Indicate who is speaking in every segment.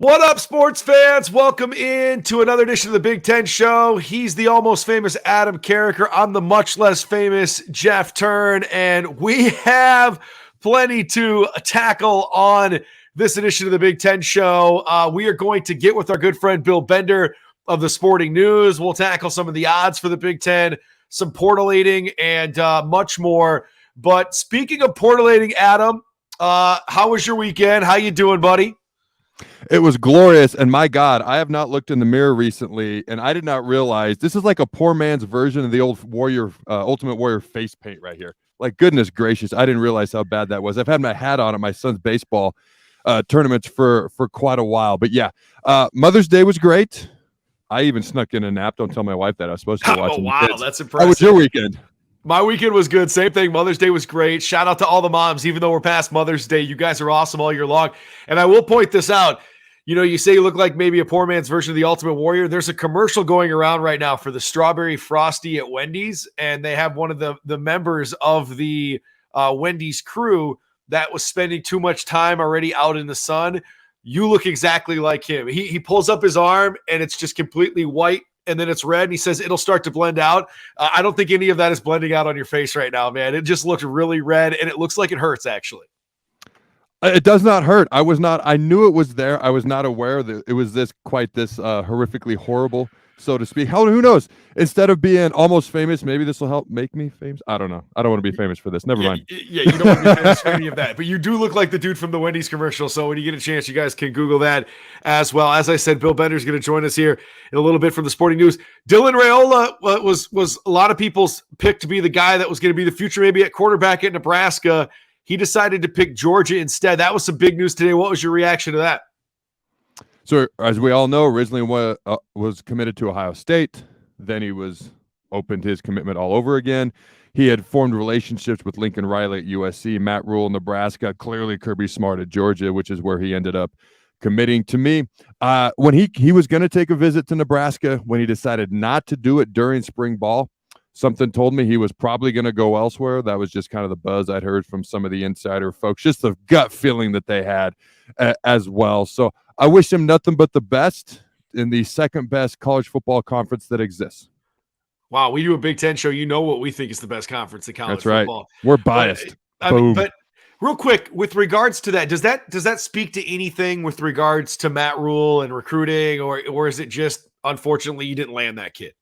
Speaker 1: What up, sports fans? Welcome in to another edition of the Big Ten Show. He's the almost famous Adam Carriker. I'm the much less famous Jeff Thurn, and we have plenty to tackle on this edition of the Big Ten Show. We are going to get with our good friend Bill Bender of the Sporting News. We'll tackle some of the odds for the Big Ten, some portalating, and much more. But speaking of portalating, Adam, how was your weekend? How you doing, buddy?
Speaker 2: It was glorious, and my God, I have not looked in the mirror recently, and I did not realize this is like a poor man's version of the old Warrior, Ultimate Warrior face paint right here. Like, goodness gracious, I didn't realize how bad that was. I've had my hat on at my son's baseball tournaments for quite a while, but yeah, Mother's Day was great. I even snuck in a nap. Don't tell my wife that. I was supposed to be watching.
Speaker 1: Oh, wow, that's impressive.
Speaker 2: How was your weekend?
Speaker 1: My weekend was good. Same thing. Mother's Day was great. Shout out to all the moms, even though we're past Mother's Day. You guys are awesome all year long. And I will point this out. You know, you say you look like maybe a poor man's version of the Ultimate Warrior. There's a commercial going around right now for the Strawberry Frosty at Wendy's, and they have one of the members of the Wendy's crew that was spending too much time already out in the sun. You look exactly like him. He pulls up his arm, and it's just completely white, and then it's red, and he says it'll start to blend out. I don't think any of that is blending out on your face right now, man. It just looks really red, and it looks like it hurts, actually.
Speaker 2: It does not hurt. I knew it was there. I was not aware that it was quite this horrifically horrible, so to speak. Who knows? Instead of being almost famous, maybe this will help make me famous. I don't know. I don't want to be famous for this. Never mind.
Speaker 1: Yeah, you don't want to be famous for any of that. But you do look like the dude from the Wendy's commercial. So when you get a chance, you guys can Google that as well. As I said, Bill Bender's going to join us here in a little bit from the Sporting News. Dylan Raiola was a lot of people's pick to be the guy that was going to be the future maybe at quarterback at Nebraska. He decided to pick Georgia instead. That was some big news today. What was your reaction to that?
Speaker 2: So, as we all know, originally was committed to Ohio State. Then he was opened his commitment all over again. He had formed relationships with Lincoln Riley at USC, Matt Rule, Nebraska, clearly Kirby Smart at Georgia, which is where he ended up committing to me. When he was going to take a visit to Nebraska, when he decided not to do it during spring ball, something told me he was probably going to go elsewhere. That was just kind of the buzz I'd heard from some of the insider folks, just the gut feeling that they had as well. So I wish him nothing but the best in the second best college football conference that exists.
Speaker 1: Wow, we do a Big Ten show. You know what we think is the best conference in college football.
Speaker 2: Right. We're biased.
Speaker 1: But real quick, with regards to that, does that speak to anything with regards to Matt Rule and recruiting, or is it just unfortunately you didn't land that kid?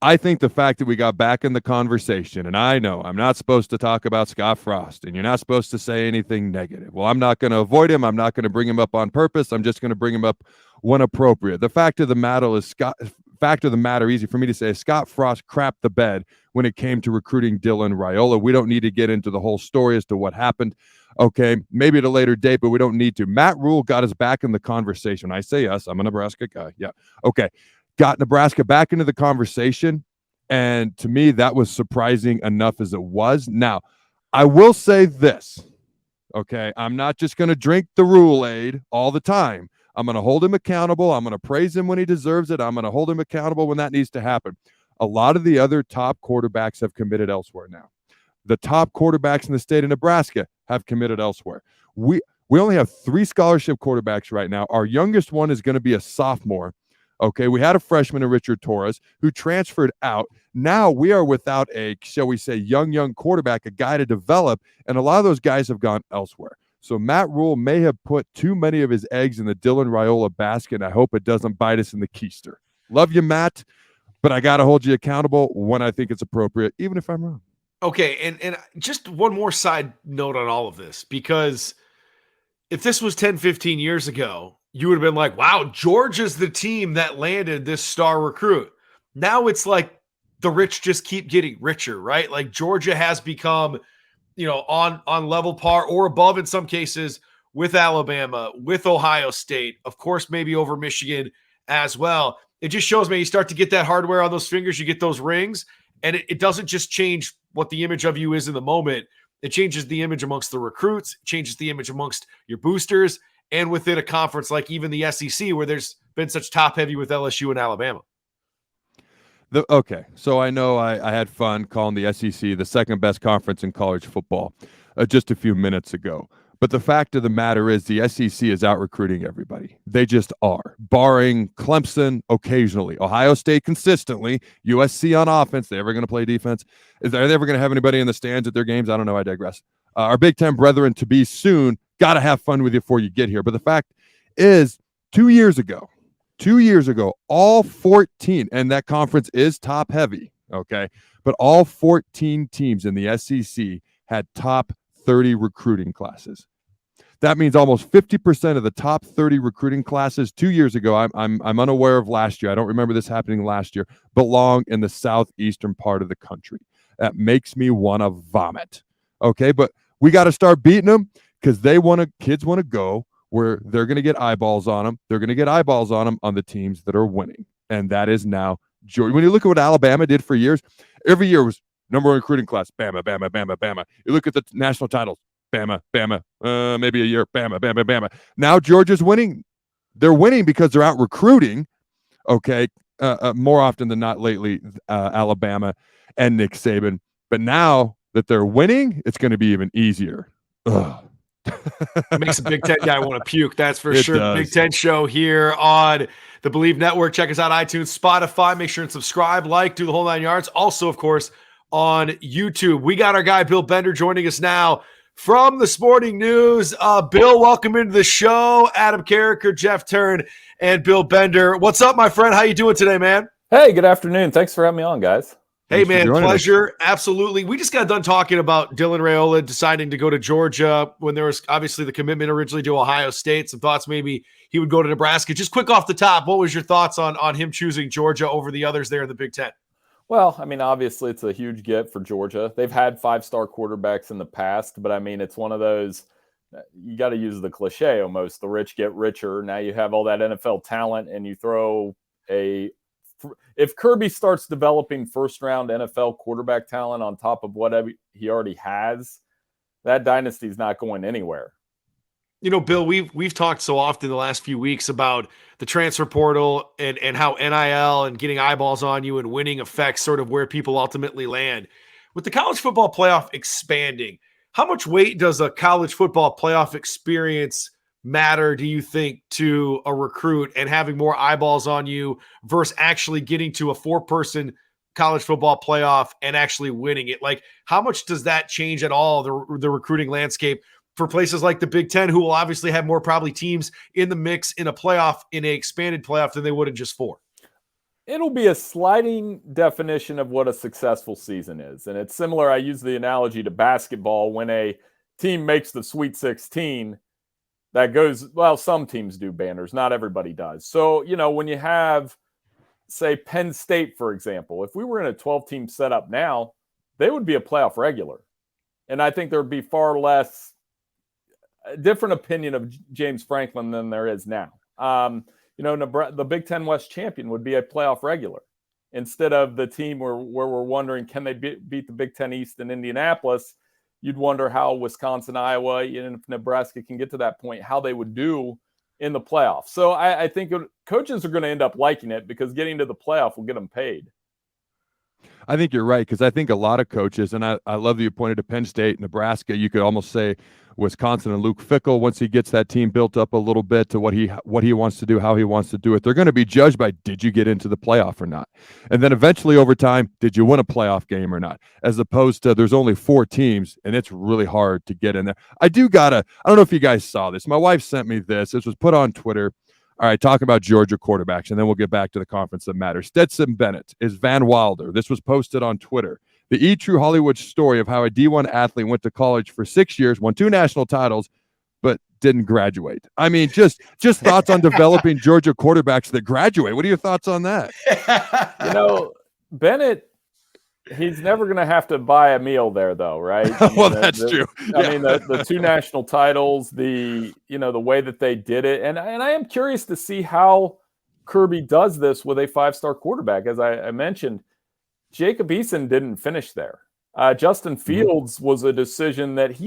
Speaker 2: I think the fact that we got back in the conversation, and I know I'm not supposed to talk about Scott Frost, and you're not supposed to say anything negative. Well, I'm not going to avoid him. I'm not going to bring him up on purpose. I'm just going to bring him up when appropriate. The fact of the matter, easy for me to say, is Scott Frost crapped the bed when it came to recruiting Dylan Raiola. We don't need to get into the whole story as to what happened. Okay, maybe at a later date, but we don't need to. Matt Rule got us back in the conversation. When I say us, I'm a Nebraska guy. Yeah, okay. Got Nebraska back into the conversation, and to me, that was surprising enough as it was. Now, I will say this, okay? I'm not just going to drink the Rule-Aid all the time. I'm going to hold him accountable. I'm going to praise him when he deserves it. I'm going to hold him accountable when that needs to happen. A lot of the other top quarterbacks have committed elsewhere now. The top quarterbacks in the state of Nebraska have committed elsewhere. We only have 3 scholarship quarterbacks right now. Our youngest one is going to be a sophomore. Okay, we had a freshman in Richard Torres who transferred out. Now we are without a, shall we say, young quarterback, a guy to develop, and a lot of those guys have gone elsewhere. So Matt Rule may have put too many of his eggs in the Dylan Raiola basket, and I hope it doesn't bite us in the keister. Love you, Matt, but I got to hold you accountable when I think it's appropriate, even if I'm wrong.
Speaker 1: Okay, and just one more side note on all of this, because if this was 10, 15 years ago, you would have been like, wow, Georgia's the team that landed this star recruit. Now it's like the rich just keep getting richer, right? Like Georgia has become, on level par or above in some cases with Alabama, with Ohio State, of course, maybe over Michigan as well. It just shows me you start to get that hardware on those fingers, you get those rings, and it doesn't just change what the image of you is in the moment. It changes the image amongst the recruits, changes the image amongst your boosters, and within a conference like even the SEC, where there's been such top heavy with LSU and Alabama.
Speaker 2: Okay, so I know I had fun calling the SEC the second best conference in college football just a few minutes ago. But the fact of the matter is the SEC is out recruiting everybody. They just are, barring Clemson occasionally, Ohio State consistently, USC on offense. They ever going to play defense? Are they ever going to have anybody in the stands at their games? I don't know. I digress. Our Big Ten brethren to be soon. Got to have fun with you before you get here. But the fact is, 2 years ago, all 14, and that conference is top heavy, okay? But all 14 teams in the SEC had top 30 recruiting classes. That means almost 50% of the top 30 recruiting classes 2 years ago, I'm unaware of last year, I don't remember this happening last year, belong in the southeastern part of the country. That makes me want to vomit. Okay, but we got to start beating them because kids want to go where they're going to get eyeballs on them. They're going to get eyeballs on them on the teams that are winning. And that is now Georgia. When you look at what Alabama did for years, every year was number one recruiting class, Bama, Bama, Bama, Bama. You look at the national titles, Bama, Bama, maybe a year, Bama, Bama, Bama. Now Georgia's winning. They're winning because they're out recruiting, okay, more often than not lately, Alabama and Nick Saban. But now that they're winning, it's going to be even easier. Ugh.
Speaker 1: It makes a Big Ten guy want to puke. That's for sure.
Speaker 2: Does.
Speaker 1: The Big Ten show here on the Believe Network. Check us out, iTunes, Spotify. Make sure and subscribe, do the whole 9 yards. Also, of course, on YouTube. We got our guy, Bill Bender, joining us now from the Sporting News. Bill, welcome into the show. Adam Carriker, Jeff Thurn, and Bill Bender. What's up, my friend? How you doing today, man?
Speaker 3: Hey, good afternoon. Thanks for having me on, guys.
Speaker 1: Hey, man, pleasure. Absolutely. We just got done talking about Dylan Raiola deciding to go to Georgia when there was obviously the commitment originally to Ohio State. Some thoughts maybe he would go to Nebraska. Just quick off the top, what was your thoughts on him choosing Georgia over the others there in the Big Ten?
Speaker 3: Well, I mean, obviously it's a huge get for Georgia. They've had five-star quarterbacks in the past, but I mean, it's one of those, you got to use the cliche almost, the rich get richer. Now you have all that NFL talent and you throw if Kirby starts developing first-round NFL quarterback talent on top of what he already has, that dynasty is not going anywhere.
Speaker 1: You know, Bill, we've talked so often the last few weeks about the transfer portal and how NIL and getting eyeballs on you and winning affects sort of where people ultimately land. With the college football playoff expanding, how much weight does a college football playoff experience matter, do you think, to a recruit and having more eyeballs on you versus actually getting to a 4-person college football playoff and actually winning it? Like, how much does that change at all the recruiting landscape for places like the Big Ten, who will obviously have more probably teams in the mix in a playoff, in an expanded playoff, than they would in just 4?
Speaker 3: It'll be a sliding definition of what a successful season is. And it's similar. I use the analogy to basketball. When a team makes the Sweet 16, that goes, well, some teams do banners. Not everybody does. So, you know, when you have, say, Penn State, for example, if we were in a 12-team setup now, they would be a playoff regular. And I think there would be far less a different opinion of James Franklin than there is now. You know, the Big Ten West champion would be a playoff regular instead of the team where we're wondering, can they beat the Big Ten East in Indianapolis? You'd wonder how Wisconsin, Iowa, and if Nebraska can get to that point, how they would do in the playoff. So I think coaches are going to end up liking it because getting to the playoff will get them paid.
Speaker 2: I think you're right, because I think a lot of coaches, and I love that you pointed to Penn State, Nebraska. You could almost say Wisconsin and Luke Fickell, once he gets that team built up a little bit to what he wants to do, how he wants to do it, they're going to be judged by, did you get into the playoff or not? And then eventually over time, did you win a playoff game or not? As opposed to there's only 4 teams and it's really hard to get in there. I don't know if you guys saw this. My wife sent me this. This was put on Twitter. All right, talking about Georgia quarterbacks, and then we'll get back to the conference that matters. Stetson Bennett is Van Wilder. This was posted on Twitter. The E-True Hollywood story of how a D1 athlete went to college for 6 years, won 2 national titles, but didn't graduate. I mean, just thoughts on developing Georgia quarterbacks that graduate. What are your thoughts on that?
Speaker 3: You know, Bennett, he's never going to have to buy a meal there, though, right?
Speaker 2: Well, that's true.
Speaker 3: I mean, the 2 national titles, the way that they did it, and I am curious to see how Kirby does this with a 5-star quarterback. As I mentioned, Jacob Eason didn't finish there. Justin Fields was a decision that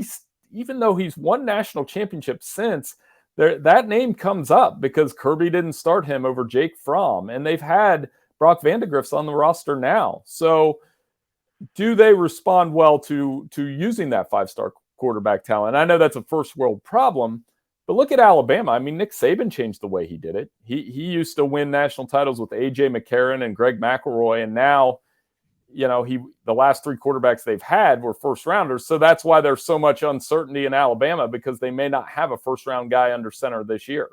Speaker 3: even though he's won national championship since, that name comes up because Kirby didn't start him over Jake Fromm, and they've had Brock Vandegrift's on the roster now. So do they respond well to using that 5-star quarterback talent. I know that's a first world problem, but look at Alabama. I mean, Nick Saban changed the way he did it. He used to win national titles with A.J. McCarron and Greg McElroy, and now, the last 3 quarterbacks they've had were first rounders. So that's why there's so much uncertainty in Alabama, because they may not have a first round guy under center this year.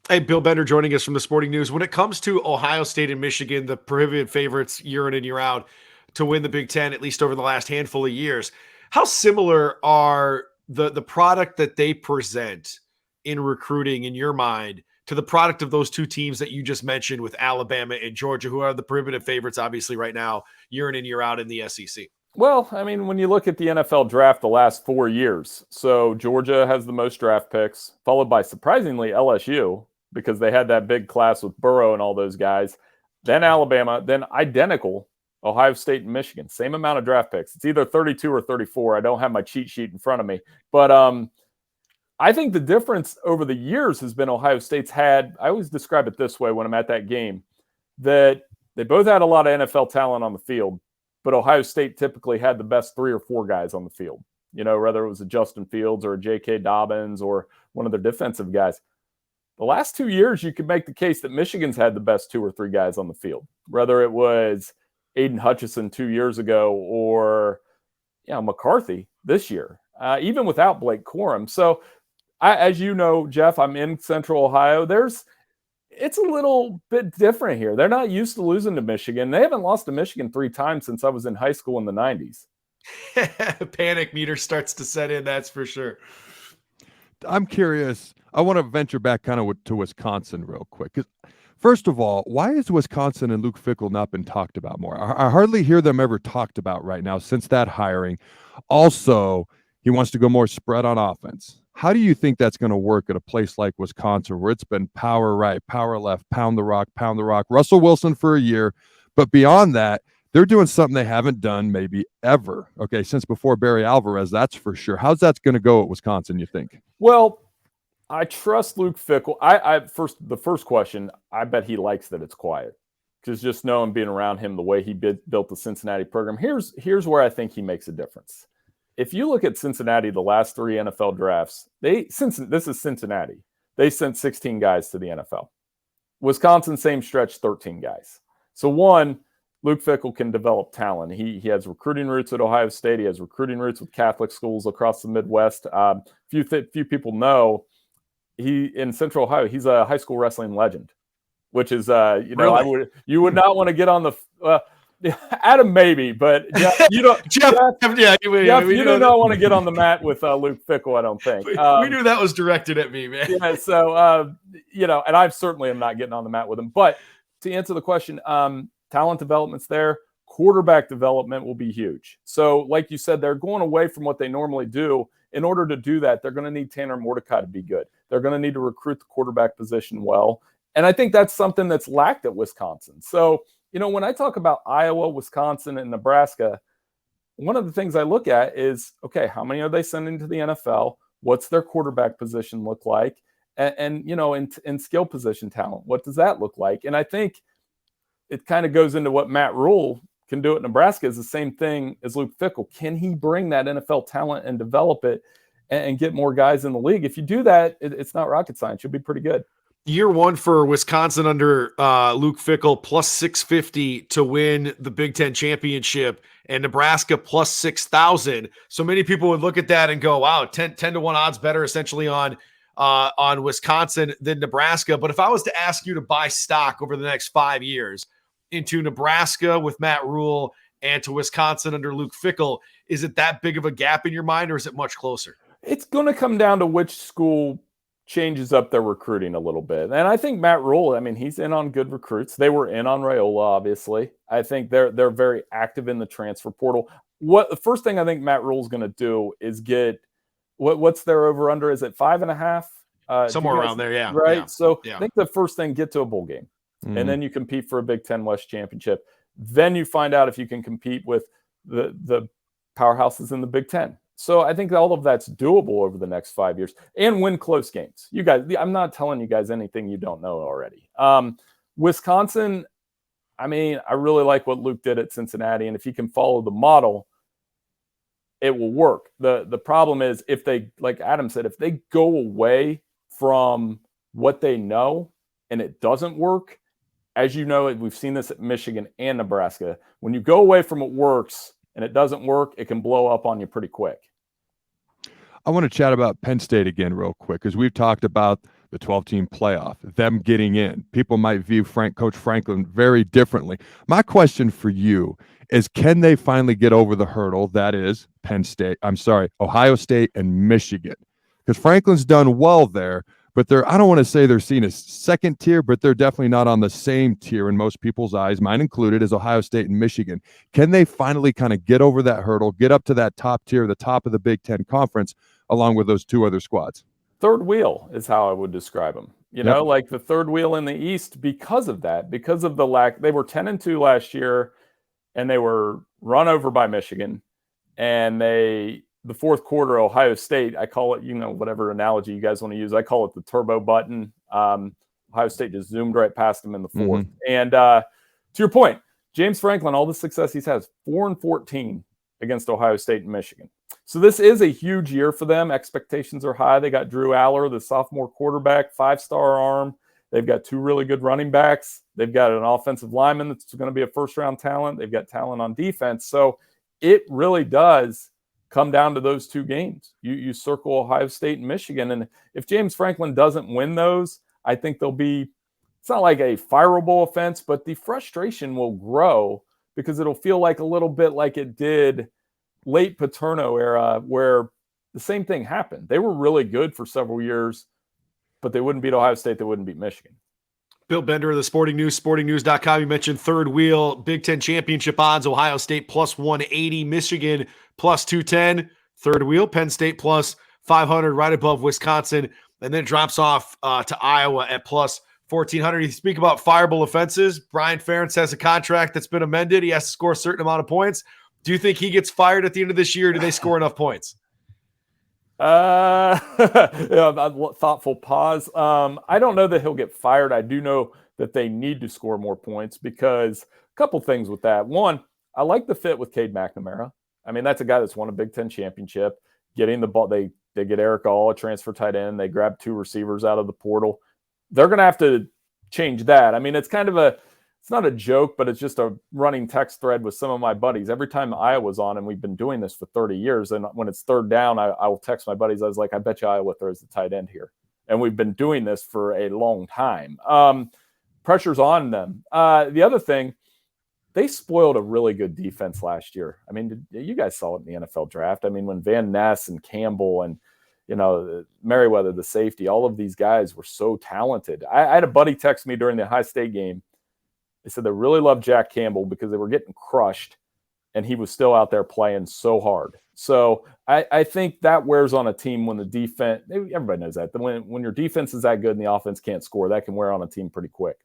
Speaker 1: Hey, Bill Bender joining us from the Sporting News. When it comes to Ohio State and Michigan, the prohibited favorites year in and year out to win the Big Ten, at least over the last handful of years, how similar are the product that they present in recruiting, in your mind, to the product of those 2 teams that you just mentioned with Alabama and Georgia, who are the prohibitive favorites, obviously, right now, year in and year out in the SEC?
Speaker 3: Well, I mean, when you look at the NFL draft the last 4 years, so Georgia has the most draft picks, followed by, surprisingly, LSU, because they had that big class with Burrow and all those guys. Then Alabama, then identical Ohio State and Michigan, same amount of draft picks. It's either 32 or 34. I don't have my cheat sheet in front of me. But I think the difference over the years has been Ohio State's had, I always describe it this way when I'm at that game, that they both had a lot of NFL talent on the field, but Ohio State typically had the best 3 or 4 guys on the field, whether it was a Justin Fields or a J.K. Dobbins or one of their defensive guys. The last 2 years, you could make the case that Michigan's had the best 2 or 3 guys on the field, whether it was Aiden Hutchinson 2 years ago or McCarthy this year, even without Blake Corum. So, as you know, Jeff, I'm in Central Ohio. It's a little bit different here. They're not used to losing to Michigan. They haven't lost to Michigan 3 times since I was in high school in the 90s.
Speaker 1: Panic meter starts to set in, that's for sure.
Speaker 2: I'm curious. I want to venture back kind of to Wisconsin real quick. First of all, why has Wisconsin and Luke Fickell not been talked about more? I hardly hear them ever talked about right now since that hiring. Also, he wants to go more spread on offense. How do you think that's going to work at a place like Wisconsin, where it's been power right, power left, pound the rock, Russell Wilson for a year, but beyond that, they're doing something they haven't done maybe ever, since before Barry Alvarez, that's for sure. How's that going to go at Wisconsin, you think?
Speaker 3: Well, I trust Luke Fickell. The first question, I bet he likes that it's quiet, because just knowing, being around him, the way he built the Cincinnati program, here's where I think he makes a difference. If you look at Cincinnati, the last 3 NFL drafts, this is Cincinnati. They sent 16 guys to the NFL. Wisconsin, same stretch, 13 guys. So one, Luke Fickell can develop talent. He has recruiting roots at Ohio State. He has recruiting roots with Catholic schools across the Midwest. Few people know in Central Ohio, he's a high school wrestling legend, which is
Speaker 1: really?
Speaker 3: You would not want to get on the Adam maybe, but Jeff, you don't. Jeff, you do not want to get on the mat with Luke Fickell, I don't think.
Speaker 1: We knew that was directed at me, man.
Speaker 3: Yeah, so and I certainly am not getting on the mat with him. But to answer the question, talent development's there. Quarterback development will be huge. So, like you said, they're going away from what they normally do. In order to do that, they're going to need Tanner Mordecai to be good. They're going to need to recruit the quarterback position well. And I think that's something that's lacked at Wisconsin. So, when I talk about Iowa, Wisconsin, and Nebraska, one of the things I look at is, how many are they sending to the NFL? What's their quarterback position look like? And in skill position talent, what does that look like? And I think it kind of goes into what Matt Rule can do at Nebraska, is the same thing as Luke Fickell. Can he bring that NFL talent and develop it and get more guys in the league? If you do that, it's not rocket science. You'll be pretty good.
Speaker 1: Year 1 for Wisconsin under Luke Fickell, plus 650 to win the Big Ten championship, and Nebraska plus 6,000. So many people would look at that and go, wow, 10 to 1 odds better essentially on Wisconsin than Nebraska. But if I was to ask you to buy stock over the next 5 years into Nebraska with Matt Rule and to Wisconsin under Luke Fickell, is it that big of a gap in your mind, or is it much closer?
Speaker 3: It's going to come down to which school changes up their recruiting a little bit. And I think Matt Rule, he's in on good recruits. They were in on Raiola, obviously. I think they're very active in the transfer portal. The first thing I think Matt Rule's going to do is get what's their over under? Is it 5.5?
Speaker 1: Somewhere around there, yeah.
Speaker 3: Right.
Speaker 1: Yeah.
Speaker 3: So
Speaker 1: yeah.
Speaker 3: I think the first thing, get to a bowl game, and then you compete for a Big Ten West championship. Then you find out if you can compete with the powerhouses in the Big Ten. So I think all of that's doable over the next 5 years, and win close games. You guys, I'm not telling you guys anything you don't know already. Wisconsin, I really like what Luke did at Cincinnati, and if he can follow the model, it will work. The problem is if they, like Adam said, if they go away from what they know and it doesn't work, as you know, we've seen this at Michigan and Nebraska. When you go away from what works and it doesn't work, it can blow up on you pretty quick.
Speaker 2: I want to chat about Penn State again real quick, because we've talked about the 12-team playoff, them getting in. People might view Coach Franklin very differently. My question for you is, can they finally get over the hurdle that is Ohio State and Michigan? Because Franklin's done well there, but I don't want to say they're seen as second tier, but they're definitely not on the same tier in most people's eyes, mine included, as Ohio State and Michigan. Can they finally kind of get over that hurdle, get up to that top tier, the top of the Big Ten Conference, along with those two other squads?
Speaker 3: Third wheel is how I would describe them. You know, like the third wheel in the East, because of that, because of the lack. They were 10-2 last year, and they were run over by Michigan. And the fourth quarter, Ohio State, I call it, whatever analogy you guys want to use, I call it the turbo button. Ohio State just zoomed right past them in the fourth. And to your point, James Franklin, all the success he's had, 4-14 against Ohio State and Michigan. So this is a huge year for them. Expectations are high. They got Drew Aller, the sophomore quarterback, 5-star arm. They've got two really good running backs. They've got an offensive lineman that's going to be a first-round talent. They've got talent on defense. So it really does come down to those two games. You circle Ohio State and Michigan. And if James Franklin doesn't win those, I think there'll be, it's not like a fireable offense, but the frustration will grow because it'll feel like a little bit like it did late Paterno era, where the same thing happened. They were really good for several years, but they wouldn't beat Ohio State. They wouldn't beat Michigan.
Speaker 1: Bill Bender of the Sporting News, sportingnews.com. You mentioned third wheel, Big Ten championship odds, Ohio State plus 180, Michigan plus 210. Third wheel, Penn State plus 500, right above Wisconsin, and then drops off to Iowa at plus 1,400. You speak about fireable offenses. Brian Ferentz has a contract that's been amended. He has to score a certain amount of points. Do you think he gets fired at the end of this year? Or do they score enough points?
Speaker 3: Thoughtful pause. I don't know that he'll get fired. I do know that they need to score more points, because a couple things with that. One, I like the fit with Cade McNamara. I mean, that's a guy that's won a Big Ten championship. Getting the ball, they get Eric All, a transfer tight end. They grab two receivers out of the portal. They're going to have to change that. I mean, it's kind of it's not a joke, but it's just a running text thread with some of my buddies. Every time Iowa's on, and we've been doing this for 30 years, and when it's third down, I will text my buddies. I was like, I bet you Iowa throws the tight end here. And we've been doing this for a long time. Pressure's on them. The other thing, they spoiled a really good defense last year. I mean, you guys saw it in the NFL draft. I mean, when Van Ness and Campbell and Merriweather, the safety, all of these guys were so talented. I had a buddy text me during the Ohio State game. They said they really loved Jack Campbell because they were getting crushed, and he was still out there playing so hard. So I think that wears on a team when the defense – everybody knows that. When your defense is that good and the offense can't score, that can wear on a team pretty quick.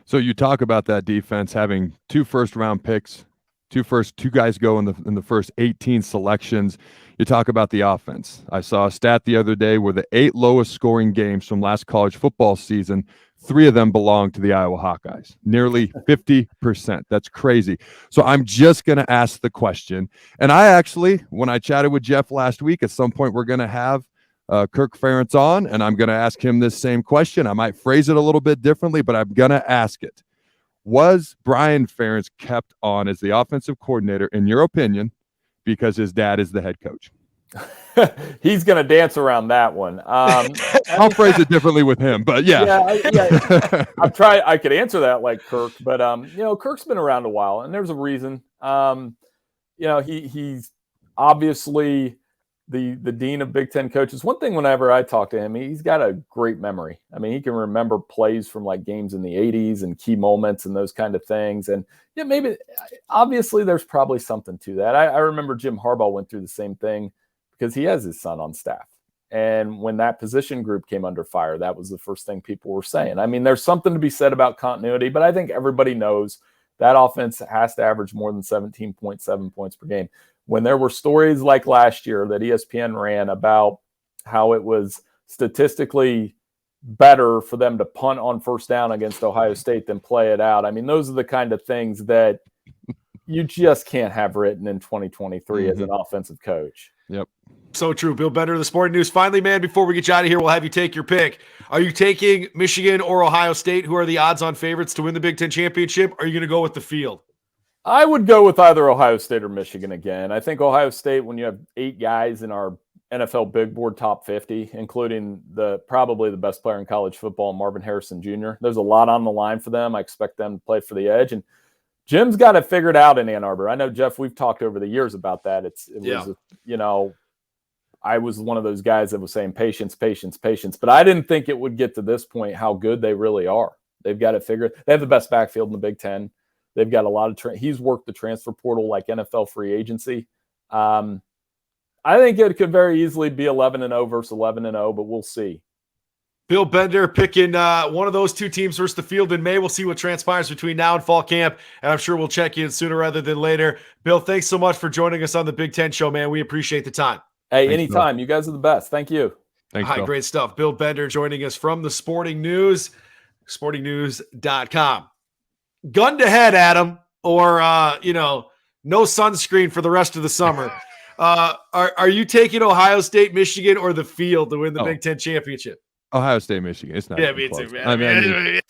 Speaker 2: So you talk about that defense having two first-round picks, two guys go in the first 18 selections. You talk about the offense. I saw a stat the other day where the 8 lowest scoring games from last college football season, 3 of them belong to the Iowa Hawkeyes, nearly 50%. That's crazy. So I'm just going to ask the question. And I actually, when I chatted with Jeff last week, at some point we're going to have Kirk Ferentz on, and I'm going to ask him this same question. I might phrase it a little bit differently, but I'm going to ask it. Was Brian Ferentz kept on as the offensive coordinator, in your opinion, because his dad is the head coach?
Speaker 3: He's going to dance around that one.
Speaker 2: I'll phrase it differently with him, but yeah.
Speaker 3: I could answer that like Kirk, but Kirk's been around a while, and there's a reason. He's obviously the dean of Big Ten coaches. One thing, whenever I talk to him, he's got a great memory. I mean, he can remember plays from like games in the 80s and key moments and those kind of things. And obviously there's probably something to that. I remember Jim Harbaugh went through the same thing because he has his son on staff. And when that position group came under fire, that was the first thing people were saying. I mean, there's something to be said about continuity, but I think everybody knows that offense has to average more than 17.7 points per game. When there were stories like last year that ESPN ran about how it was statistically better for them to punt on first down against Ohio State than play it out. I mean, those are the kind of things that you just can't have written in 2023 as an offensive coach.
Speaker 2: Yep.
Speaker 1: So true. Bill Bender of the Sporting News. Finally, man, before we get you out of here, we'll have you take your pick. Are you taking Michigan or Ohio State, who are the odds-on favorites to win the Big Ten championship? Or are you going to go with the field?
Speaker 3: I would go with either Ohio State or Michigan again. I think Ohio State, when you have 8 guys in our NFL Big Board top 50, including probably the best player in college football, Marvin Harrison Jr., there's a lot on the line for them. I expect them to play for the edge. And Jim's got it figured out in Ann Arbor. I know, Jeff, we've talked over the years about that. I was one of those guys that was saying patience, patience, patience. But I didn't think it would get to this point, how good they really are. They've got it figured. They have the best backfield in the Big Ten. They've got a lot of he's worked the transfer portal like NFL free agency. I think it could very easily be 11-0 versus 11-0, but we'll see.
Speaker 1: Bill Bender picking one of those two teams versus the field in May. We'll see what transpires between now and fall camp, and I'm sure we'll check in sooner rather than later. Bill, thanks so much for joining us on the Big Ten Show, man. We appreciate the time.
Speaker 3: Hey, thanks, anytime. Bill. You guys are the best. Thank you.
Speaker 2: Thanks,
Speaker 1: Bill. Great stuff. Bill Bender joining us from the Sporting News, sportingnews.com. Gun to head, Adam, or no sunscreen for the rest of the summer. Are you taking Ohio State, Michigan, or the field to win the Big Ten championship?
Speaker 2: Ohio State, Michigan. It's not.
Speaker 1: Yeah, me too, man.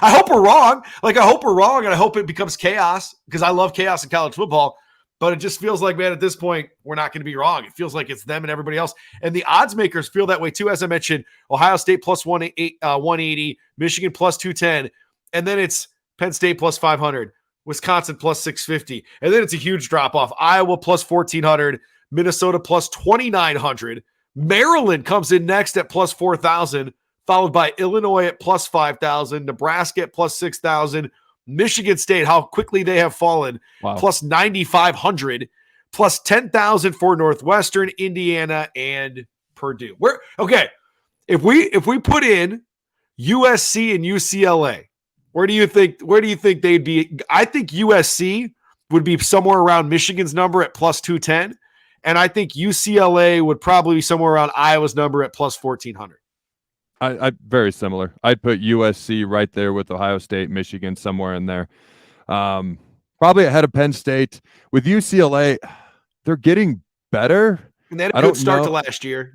Speaker 1: I hope we're wrong. And I hope it becomes chaos because I love chaos in college football. But it just feels like, man, at this point, we're not going to be wrong. It feels like it's them and everybody else. And the odds makers feel that way too. As I mentioned, Ohio State plus 180, Michigan plus 210, and then it's Penn State plus 500, Wisconsin plus 650. And then it's a huge drop off. Iowa plus 1,400, Minnesota plus 2,900. Maryland comes in next at plus 4,000, followed by Illinois at plus 5,000, Nebraska at plus 6,000, Michigan State, how quickly they have fallen, plus 9,500, plus 10,000 for Northwestern, Indiana, and Purdue. If we put in USC and UCLA, where do you think they'd be? I think USC would be somewhere around Michigan's number at plus 210, and I think UCLA would probably be somewhere around Iowa's number at plus 1,400.
Speaker 2: I very similar. I'd put USC right there with Ohio State, Michigan, somewhere in there. Probably ahead of Penn State. With UCLA, they're getting better.
Speaker 1: And they had a good start to last year,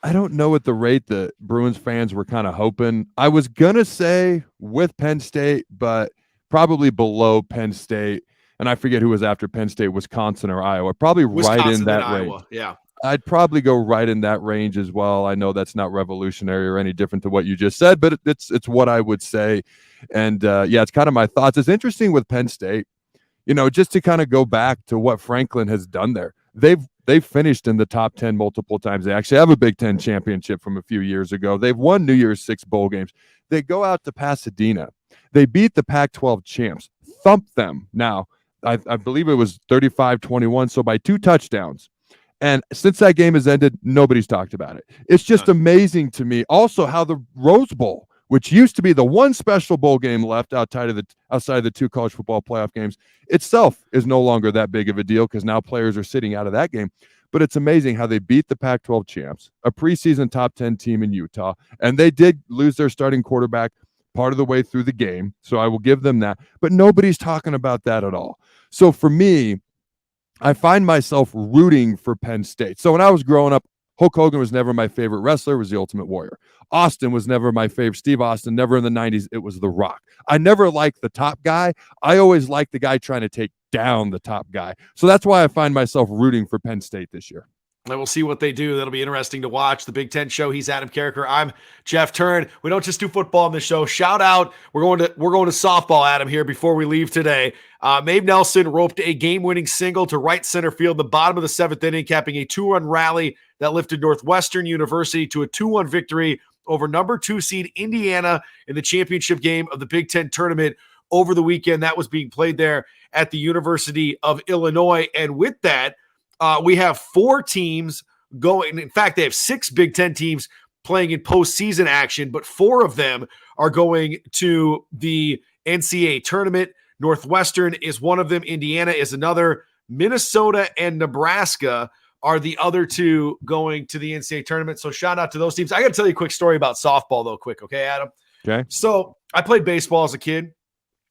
Speaker 2: I don't know at the rate that Bruins fans were kind of hoping. I was going to say with Penn State, but probably below Penn State. And I forget who was after Penn State, Wisconsin or Iowa. Probably right in that range. Iowa.
Speaker 1: Yeah.
Speaker 2: I'd probably go right in that range as well. I know that's not revolutionary or any different to what you just said, but it's what I would say. And it's kind of my thoughts. It's interesting with Penn State, just to kind of go back to what Franklin has done there. They've finished in the top 10 multiple times. They actually have a Big Ten championship from a few years ago. They've won New Year's 6 bowl games. They go out to Pasadena. They beat the Pac-12 champs, thump them. Now, I believe it was 35-21, so by 2 touchdowns. And since that game has ended, nobody's talked about it. It's just amazing to me. Also, how the Rose Bowl, which used to be the one special bowl game left outside of the 2 college football playoff games, itself is no longer that big of a deal because now players are sitting out of that game. But it's amazing how they beat the Pac-12 champs, a preseason top 10 team in Utah, and they did lose their starting quarterback part of the way through the game. So I will give them that. But nobody's talking about that at all. So for me, I find myself rooting for Penn State. So when I was growing up, Hulk Hogan was never my favorite wrestler, was the Ultimate Warrior. Austin was never my favorite. Steve Austin, never in the 90s. It was The Rock. I never liked the top guy. I always liked the guy trying to take down the top guy. So that's why I find myself rooting for Penn State this year.
Speaker 1: And we'll see what they do. That'll be interesting to watch. The Big Ten Show. He's Adam Carriker. I'm Jeff Thurn. We don't just do football on the show. Shout out. We're going to softball, Adam, here before we leave today. Mabe Nelson roped a game-winning single to right center field in the bottom of the 7th inning, capping a 2-run rally that lifted Northwestern University to a 2-1 victory over number 2 seed Indiana in the championship game of the Big Ten tournament over the weekend. That was being played there at the University of Illinois. And with that, we have 4 teams going. In fact, they have 6 Big Ten teams playing in postseason action, but 4 of them are going to the NCAA tournament. Northwestern is one of them. Indiana is another. Minnesota and Nebraska are the other 2 going to the NCAA tournament. So shout out to those teams. I got to tell you a quick story about softball, though, quick. Okay, Adam?
Speaker 2: Okay.
Speaker 1: So I played baseball as a kid.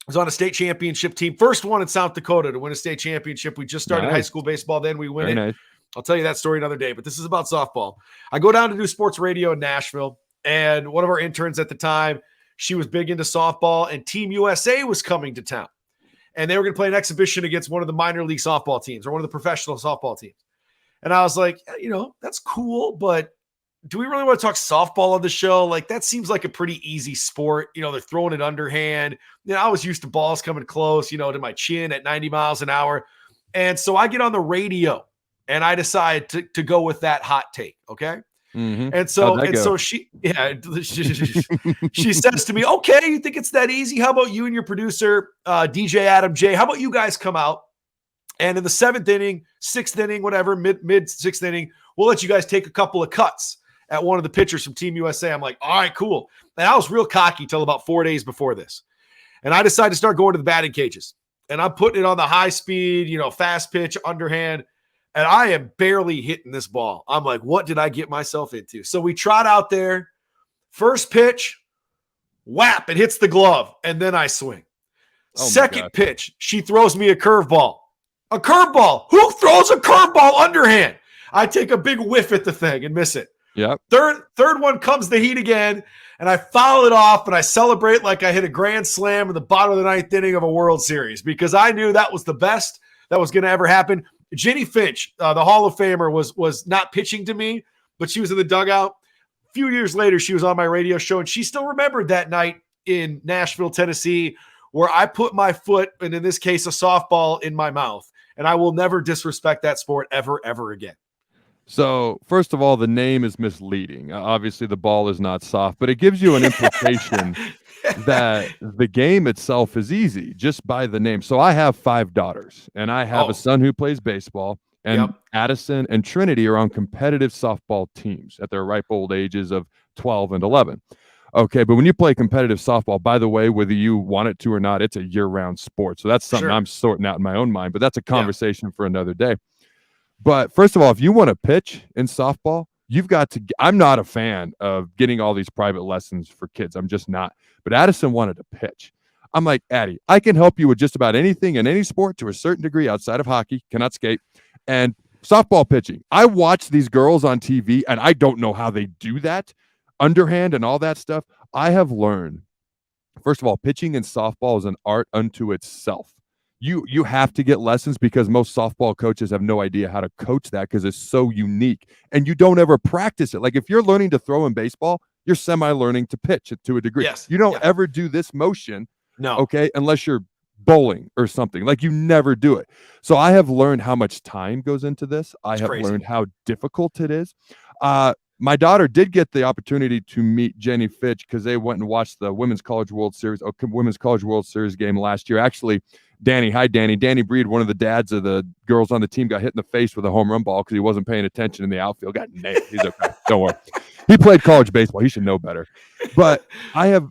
Speaker 1: was on a state championship team. First one in South Dakota to win a state championship. We just started high school baseball. Then we win
Speaker 2: Very
Speaker 1: it.
Speaker 2: nice.
Speaker 1: I'll tell you that story another day, but this is about softball. I go down to do sports radio in Nashville, and one of our interns at the time, she was big into softball, and Team USA was coming to town. And they were going to play an exhibition against one of the minor league softball teams or one of the professional softball teams. And I was like, that's cool, but do we really want to talk softball on the show? Like, that seems like a pretty easy sport. They're throwing it underhand. I was used to balls coming close, to my chin at 90 miles an hour. And so I get on the radio and I decide to go with that hot take. Okay.
Speaker 2: Mm-hmm.
Speaker 1: And so she says to me, okay, you think it's that easy? How about you and your producer, DJ Adam J? How about you guys come out? And in the 7th inning, 6th inning, whatever, mid 6th inning, we'll let you guys take a couple of cuts at one of the pitchers from Team USA. I'm like, all right, cool. And I was real cocky till about 4 days before this. And I decided to start going to the batting cages. And I'm putting it on the high speed, fast pitch, underhand. And I am barely hitting this ball. I'm like, what did I get myself into? So we trot out there. First pitch, whap, it hits the glove. And then I swing. Second pitch, she throws me a curveball. A curveball. Who throws a curveball underhand? I take a big whiff at the thing and miss it.
Speaker 2: Yep.
Speaker 1: Third one comes the heat again, and I foul it off, and I celebrate like I hit a grand slam in the bottom of the 9th inning of a World Series because I knew that was the best that was going to ever happen. Jenny Finch, the Hall of Famer, was not pitching to me, but she was in the dugout. A few years later, she was on my radio show, and she still remembered that night in Nashville, Tennessee, where I put my foot, and in this case, a softball in my mouth. And I will never disrespect that sport ever, ever again.
Speaker 2: So, first of all, the name is misleading. Obviously, the ball is not soft, but it gives you an implication that the game itself is easy just by the name. So I have 5 daughters, and I have a son who plays baseball, and Addison and Trinity are on competitive softball teams at their ripe old ages of 12 and 11. Okay, but when you play competitive softball, by the way, whether you want it to or not, it's a year-round sport. So that's something I'm sorting out in my own mind, but that's a conversation for another day. But first of all, if you want to pitch in softball, you've got to – I'm not a fan of getting all these private lessons for kids. I'm just not. But Addison wanted to pitch. I'm like, Addie, I can help you with just about anything in any sport to a certain degree outside of hockey, cannot skate, and softball pitching. I watch these girls on TV, and I don't know how they do that. Underhand and all that stuff. I have learned, first of all, pitching in softball is an art unto itself. You have to get lessons because most softball coaches have no idea how to coach that because it's so unique. And you don't ever practice it. Like if you're learning to throw in baseball, you're semi-learning to pitch it to a degree.
Speaker 1: Yes.
Speaker 2: You don't ever do this motion,
Speaker 1: no.
Speaker 2: Okay, unless you're bowling or something. Like you never do it. So I have learned how much time goes into this. I have learned how difficult it is. My daughter did get the opportunity to meet Jenny Fitch because they went and watched the Women's College World Series game last year. Actually, Danny Breed, one of the dads of the girls on the team, got hit in the face with a home run ball because he wasn't paying attention in the outfield. Got nailed. He's okay. Don't worry. He played college baseball. He should know better. But I've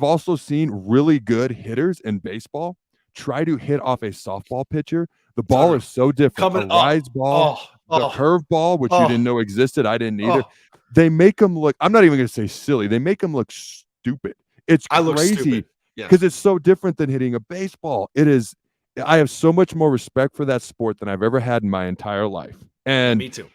Speaker 2: also seen really good hitters in baseball try to hit off a softball pitcher. The ball is so different. A rise ball. The curve ball, which you didn't know existed. I didn't either. They make them look, I'm not even going to say silly. They make them look stupid. It's crazy because it's so different than hitting a baseball. It is. I have so much more respect for that sport than I've ever had in my entire life. And
Speaker 1: me too.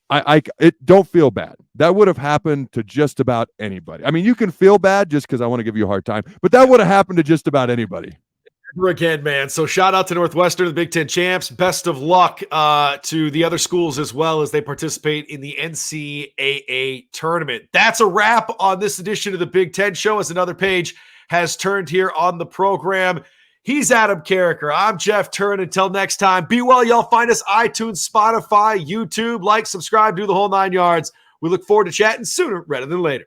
Speaker 2: It don't feel bad. That would have happened to just about anybody. I mean, you can feel bad just because I want to give you a hard time, but that would have happened to just about anybody.
Speaker 1: Again, man. So shout out to Northwestern, the Big Ten champs. Best of luck to the other schools as well as they participate in the NCAA tournament. That's a wrap on this edition of the Big Ten Show as another page has turned here on the program. He's Adam Carriker. I'm Jeff Thurn. Until next time, be well, y'all. Find us iTunes, Spotify, YouTube. Like, subscribe, do the whole 9 yards. We look forward to chatting sooner rather than later.